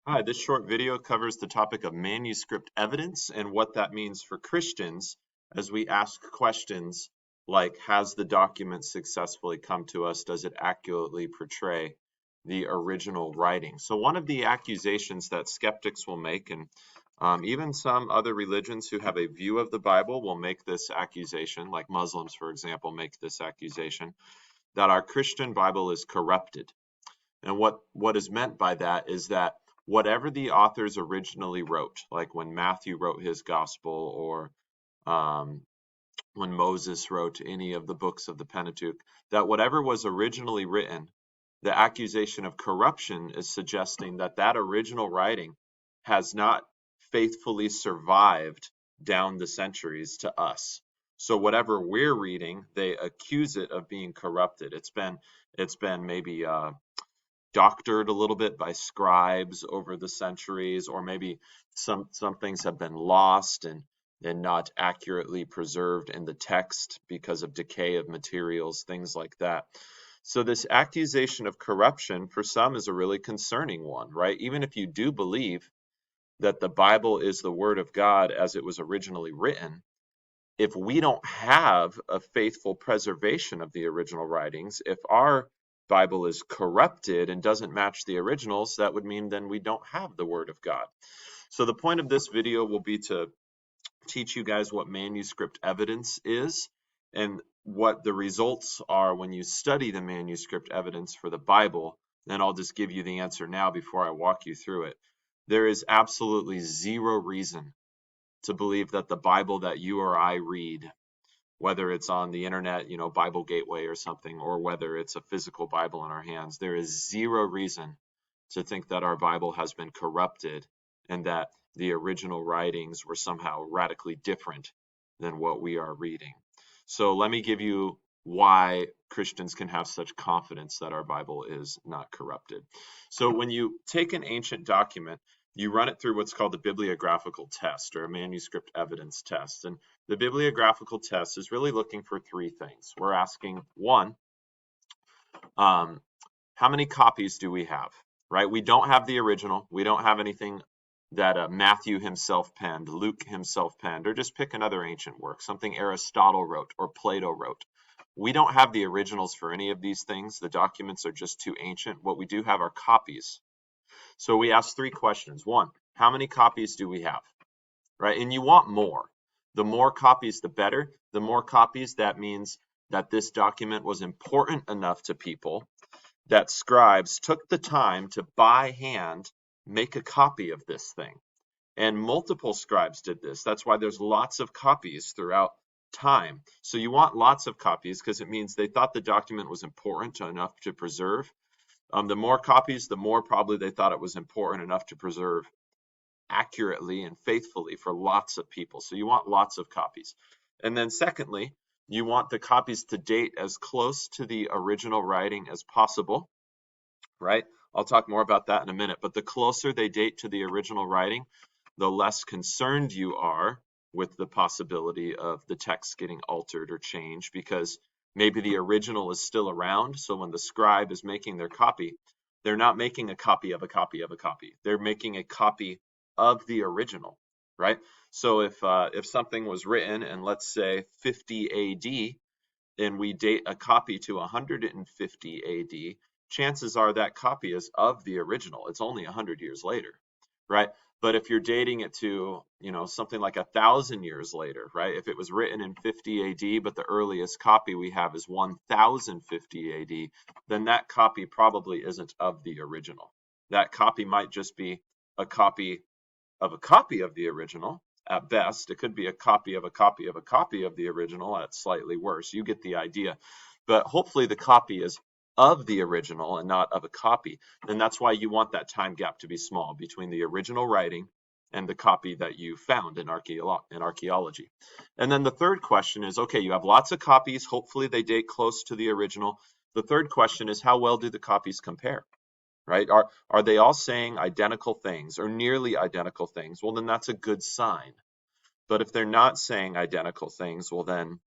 Hi, this short video covers the topic of manuscript evidence and what that means for Christians as we ask questions like, has the document successfully come to us? Does it accurately portray the original writing? So one of the accusations that skeptics will make, and even some other religions who have a view of the Bible will make this accusation, like Muslims, for example, make this accusation, that our Christian Bible is corrupted. And what is meant by that is that whatever the authors originally wrote, like when Matthew wrote his gospel or um, when Moses wrote any of the books of the Pentateuch, that whatever was originally written, the accusation of corruption is suggesting that that original writing has not faithfully survived down the centuries to us. So whatever we're reading, they accuse it of being corrupted. It's been maybe doctored a little bit by scribes over the centuries, or maybe some things have been lost and not accurately preserved in the text because of decay of materials, things like that. So this accusation of corruption for some is a really concerning one, right? Even if you do believe that the Bible is the word of God as it was originally written, if we don't have a faithful preservation of the original writings, if our Bible is corrupted and doesn't match the originals, that would mean then we don't have the Word of God. So the point of this video will be to teach you guys what manuscript evidence is and what the results are when you study the manuscript evidence for the Bible. And I'll just give you the answer now before I walk you through it. There is absolutely zero reason to believe that the Bible that you or I read, whether it's on the internet, Bible Gateway or something, or whether it's a physical Bible in our hands, there is zero reason to think that our Bible has been corrupted and that the original writings were somehow radically different than what we are reading. So let me give you why Christians can have such confidence that our Bible is not corrupted. So when you take an ancient document, you run it through what's called the bibliographical test or a manuscript evidence test. And the bibliographical test is really looking for three things. We're asking, one, um, how many copies do we have, right? We don't have the original. We don't have anything that Matthew himself penned, Luke himself penned, or just pick another ancient work, something Aristotle wrote or Plato wrote. We don't have the originals for any of these things. The documents are just too ancient. What we do have are copies. So we ask three questions. One, how many copies do we have, right? And you want more. The more copies, the better. The more copies, that means that this document was important enough to people that scribes took the time to by hand make a copy of this thing. And multiple scribes did this. That's why there's lots of copies throughout time. So you want lots of copies because it means they thought the document was important enough to preserve. The more copies, the more probably they thought it was important enough to preserve accurately and faithfully for lots of people. So you want lots of copies. And then secondly, you want the copies to date as close to the original writing as possible, right? I'll talk more about that in a minute, but the closer they date to the original writing, the less concerned you are with the possibility of the text getting altered or changed because maybe the original is still around. So when the scribe is making their copy, they're not making a copy of a copy of a copy. They're making a copy of the original, right? So if something was written in, let's say, 50 AD, and we date a copy to 150 AD, chances are that copy is of the original. It's only 100 years later, right? But if you're dating it to, something like 1,000 years later, right? If it was written in 50 AD, but the earliest copy we have is 1050 AD, then that copy probably isn't of the original. That copy might just be a copy of a copy of the original. At best, it could be a copy of a copy of a copy of the original at slightly worse. You get the idea. But hopefully the copy is of the original and not of a copy. And that's why you want that time gap to be small between the original writing and the copy that you found in archaeology. And then the third question is, okay, you have lots of copies. Hopefully they date close to the original. The third question is, how well do the copies compare? Right? Are they all saying identical things or nearly identical things? Well, then that's a good sign. But if they're not saying identical things, well, then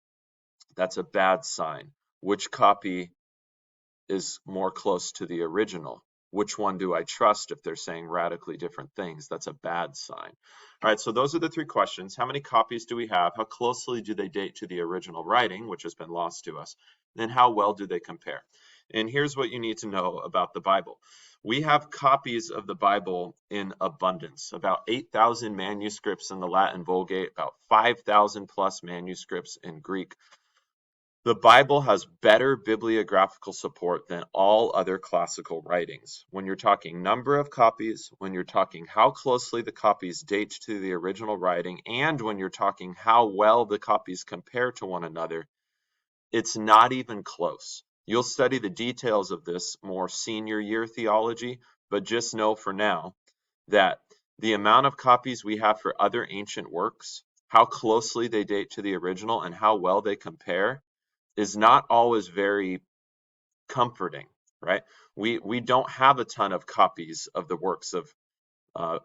that's a bad sign. Which copy is more close to the original? which one do I trust if they're saying radically different things? That's a bad sign. All right, so those are the three questions. How many copies do we have? How closely do they date to the original writing, which has been lost to us? And how well do they compare? And here's what you need to know about the Bible. We have copies of the Bible in abundance, about 8,000 manuscripts in the Latin Vulgate, about 5,000 plus manuscripts in Greek. The Bible has better bibliographical support than all other classical writings. When you're talking number of copies, when you're talking how closely the copies date to the original writing, and when you're talking how well the copies compare to one another, it's not even close. You'll study the details of this more senior year theology, but just know for now that the amount of copies we have for other ancient works, how closely they date to the original, and how well they compare is not always very comforting, right? We don't have a ton of copies of the works of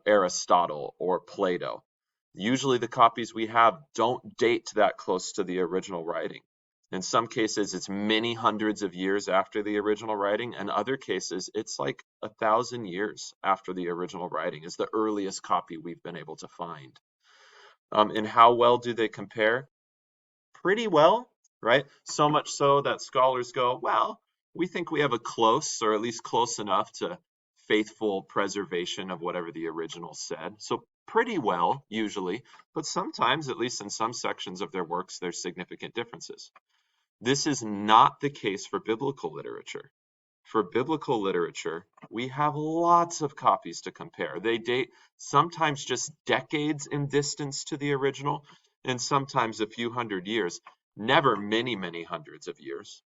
Aristotle or Plato. Usually the copies we have don't date that close to the original writing. In some cases, it's many hundreds of years after the original writing. In other cases, it's like 1,000 years after the original writing is the earliest copy we've been able to find. And how well do they compare? Pretty well, right? So much so that scholars go, well, we think we have a close, or at least close enough to faithful preservation of whatever the original said. So pretty well, usually, but sometimes, at least in some sections of their works, there's significant differences. This is not the case for biblical literature. For biblical literature, we have lots of copies to compare. They date sometimes just decades in distance to the original, and sometimes a few hundred years, never many, many hundreds of years.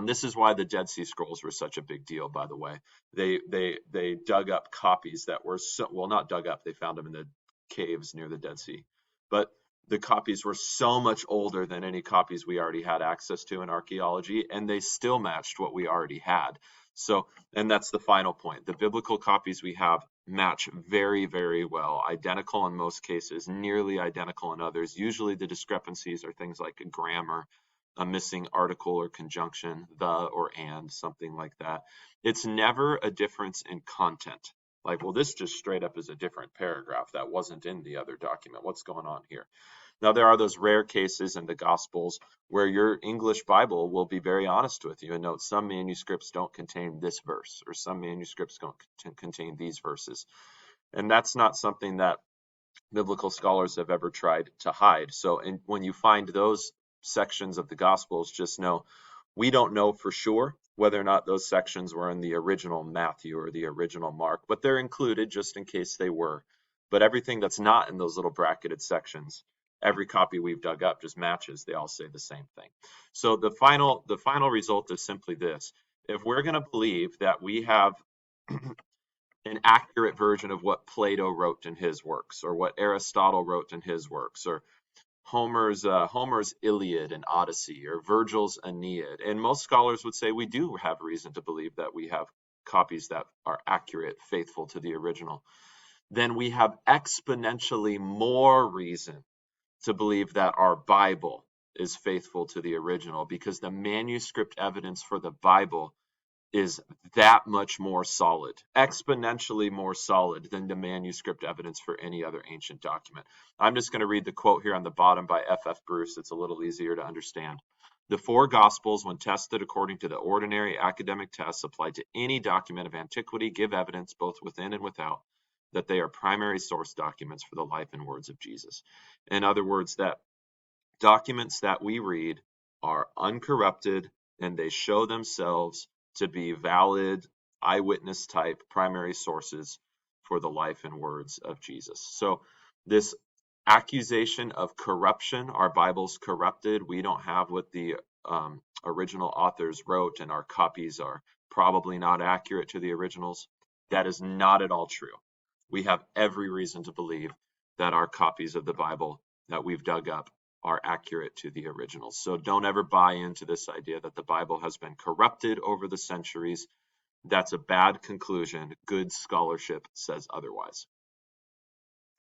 This is why the Dead Sea Scrolls were such a big deal, by the way. They dug up copies that were well, not dug up, they found them in the caves near the Dead Sea. But the copies were so much older than any copies we already had access to in archaeology, and they still matched what we already had. So, and that's the final point. The biblical copies we have match very, very well, identical in most cases, nearly identical in others. Usually the discrepancies are things like grammar, a missing article or conjunction, the or and, something like that. It's never a difference in content. Like, well, this just straight up is a different paragraph that wasn't in the other document. What's going on here? Now, there are those rare cases in the Gospels where your English Bible will be very honest with you and note some manuscripts don't contain this verse, or some manuscripts don't contain these verses. And that's not something that biblical scholars have ever tried to hide. So when you find those sections of the Gospels, just know we don't know for sure whether or not those sections were in the original Matthew or the original Mark, but they're included just in case they were. But everything that's not in those little bracketed sections, every copy we've dug up just matches. They all say the same thing. So the final result is simply this. If we're going to believe that we have an accurate version of what Plato wrote in his works, or what Aristotle wrote in his works, or Homer's Iliad and Odyssey, or Virgil's Aeneid. And most scholars would say we do have reason to believe that we have copies that are accurate, faithful to the original. Then we have exponentially more reason to believe that our Bible is faithful to the original, because the manuscript evidence for the Bible is that much more solid, exponentially more solid than the manuscript evidence for any other ancient document. I'm just going to read the quote here on the bottom by F.F. Bruce. It's a little easier to understand. The four Gospels, when tested according to the ordinary academic tests applied to any document of antiquity, give evidence both within and without that they are primary source documents for the life and words of Jesus. In other words, that documents that we read are uncorrupted and they show themselves to be valid eyewitness type primary sources for the life and words of Jesus. So this accusation of corruption, our Bible's corrupted, we don't have what the original authors wrote, and our copies are probably not accurate to the originals, that is not at all true. We have every reason to believe that our copies of the Bible that we've dug up are accurate to the originals. So don't ever buy into this idea that the Bible has been corrupted over the centuries. That's a bad conclusion. Good scholarship says otherwise.